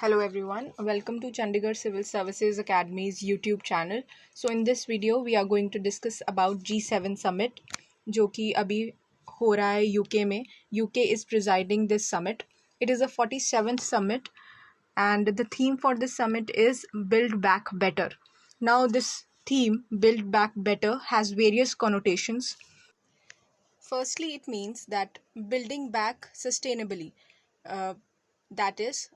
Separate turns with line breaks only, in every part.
Hello everyone, welcome to Chandigarh Civil Services Academy's YouTube channel. So in this video we are going to discuss about G7 summit जो कि अभी हो रहा है UK में. UK is presiding this summit. It is a 47th summit and the theme for this summit is Build Back Better. Now this theme Build Back Better has various connotations. Firstly, it means that building back sustainably, uh, that is,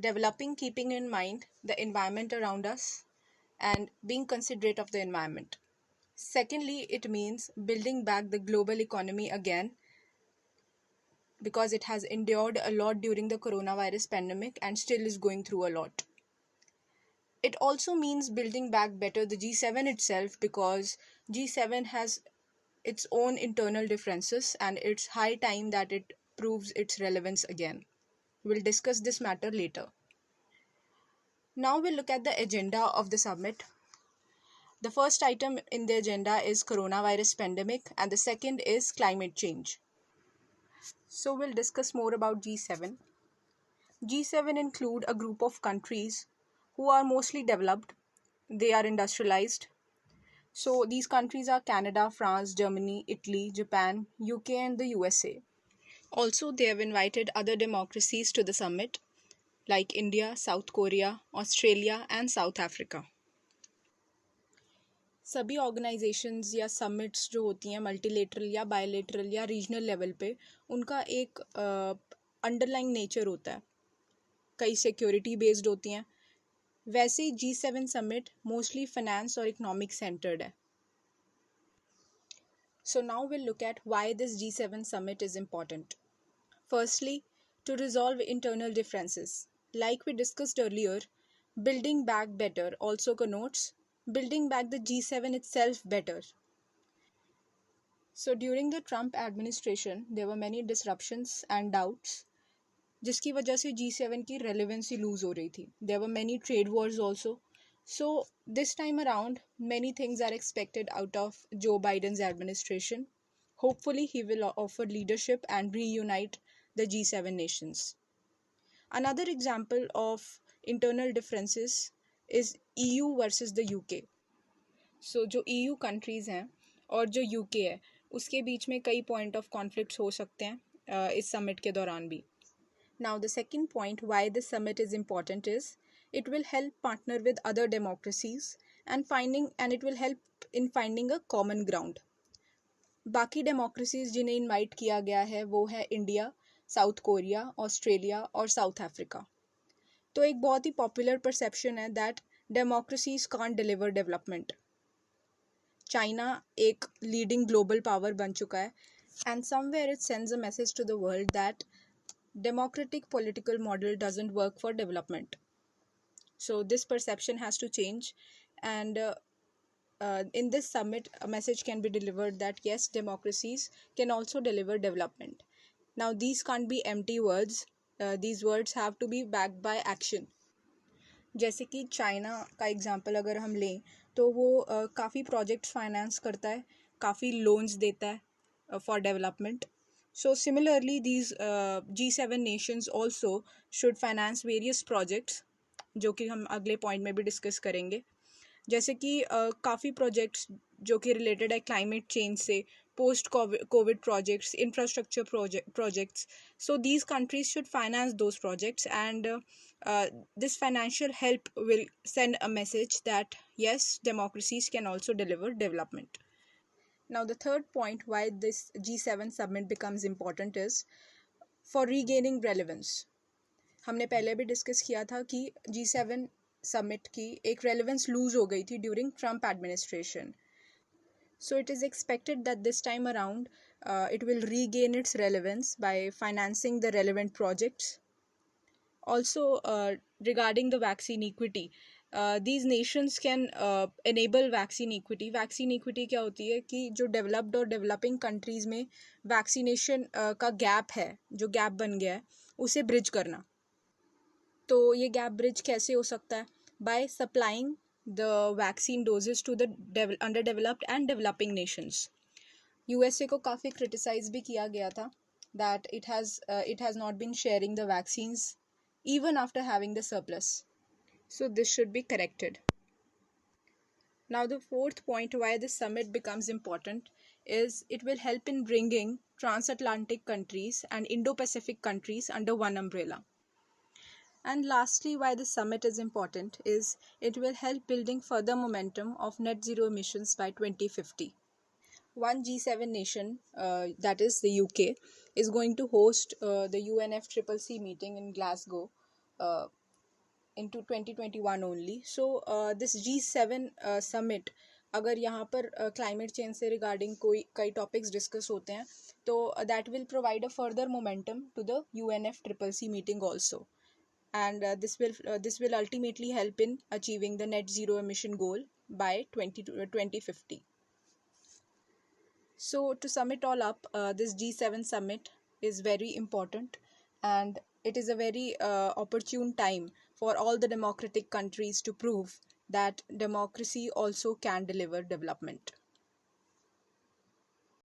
developing keeping in mind the environment around us and being considerate of the environment. Secondly, it means building back the global economy again because it has endured a lot during the coronavirus pandemic and still is going through a lot. It also means building back better the G7 itself because G7 has its own internal differences and it's high time that it proves its relevance again. We'll discuss this matter later. Now we'll look at the agenda of the summit. The first item in the agenda is coronavirus pandemic and the second is climate change. So we'll discuss more about G7. G7 include a group of countries who are mostly developed. They are industrialized. So these countries are Canada, France, Germany, Italy, Japan, UK and the USA. Also, they have invited other democracies to the summit like India, South Korea, Australia and South Africa. सभी organisations या summits जो होती हैं multilateral या bilateral या regional level पे उनका एक अंडरलाइंग नेचर होता है. कई सिक्योरिटी बेस्ड होती हैं. वैसे ही G7 समिट मोस्टली फाइनेंस और इकोनॉमिक सेंटर्ड है. So now we'll look at why this G7 summit is important. Firstly, to resolve internal differences. Like we discussed earlier, building back better also connotes building back the G7 itself better. So during the Trump administration, there were many disruptions and doubts, जिसकी वजह से G7 की relevancy lose हो रही थी. There were many trade wars also. So this time around, many things are expected out of Joe Biden's administration. Hopefully, he will offer leadership and reunite the G7 nations. Another example of internal differences is EU versus the UK. So जो EU countries हैं और जो UK है उसके बीच में कई point of conflicts हो सकते हैं इस summit के दौरान भी. Now the second point why this summit is important is it will help partner with other democracies and it will help in finding a common ground. बाकी डेमोक्रेसीज जिन्हें invite किया गया है वो है इंडिया, साउथ कोरिया, ऑस्ट्रेलिया और South Africa. तो एक बहुत ही पॉपुलर परसेप्शन है that democracies can't deliver development. China एक लीडिंग ग्लोबल पावर बन चुका है and somewhere it sends a message to the world that democratic political model doesn't work for development. So this perception has to change and in this summit a message can be delivered that yes, democracies can also deliver development. Now these can't be empty words. These words have to be backed by action. जैसे कि China का example अगर हम लें तो वो काफ़ी projects finance करता है, काफ़ी लोन्स देता है for development. So similarly, these G7 nations also should finance various projects जो कि हम अगले पॉइंट में भी डिस्कस करेंगे. जैसे कि काफ़ी प्रोजेक्ट्स जो कि रिलेटेड है क्लाइमेट चेंज से, post Covid projects, infrastructure projects. So these countries should finance those projects and this financial help will send a message that yes, democracies can also deliver development. Now the third point why this G7 summit becomes important is for regaining relevance. हमने पहले भी discuss किया था कि G7 summit की एक relevance loose हो गई थी during Trump administration. So it is expected that this time around it will regain its relevance by financing the relevant projects. Also regarding the vaccine equity, these nations can enable vaccine equity. Vaccine equity क्या होती है कि जो developed और developing countries में vaccination का gap है, जो गैप बन गया है, उसे ब्रिज करना. तो ये गैप ब्रिज कैसे हो सकता है? By supplying the vaccine doses to the under developed and developing nations. USA को काफ़ी क्रिटिसाइज भी किया गया था that it has not been sharing the vaccines even after having the surplus. So this should be corrected. Now, the fourth point why this summit becomes important is it will help in bringing transatlantic countries and Indo-Pacific countries under one umbrella. And lastly, why this summit is important is it will help building further momentum of net zero emissions by 2050. One G7 nation, that is the UK, is going to host the UNFCCC meeting in Glasgow uh, into 2021 only. So this G7 summit, अगर यहाँ पर climate change से regarding कोई कई topics discuss होते हैं तो that will provide a further momentum to the UNFCCC meeting also, and this will ultimately help in achieving the net zero emission goal by 2050. So, to sum it all up, this G7 summit is very important, and it is a very opportune time for all the democratic countries to prove that democracy also can deliver development.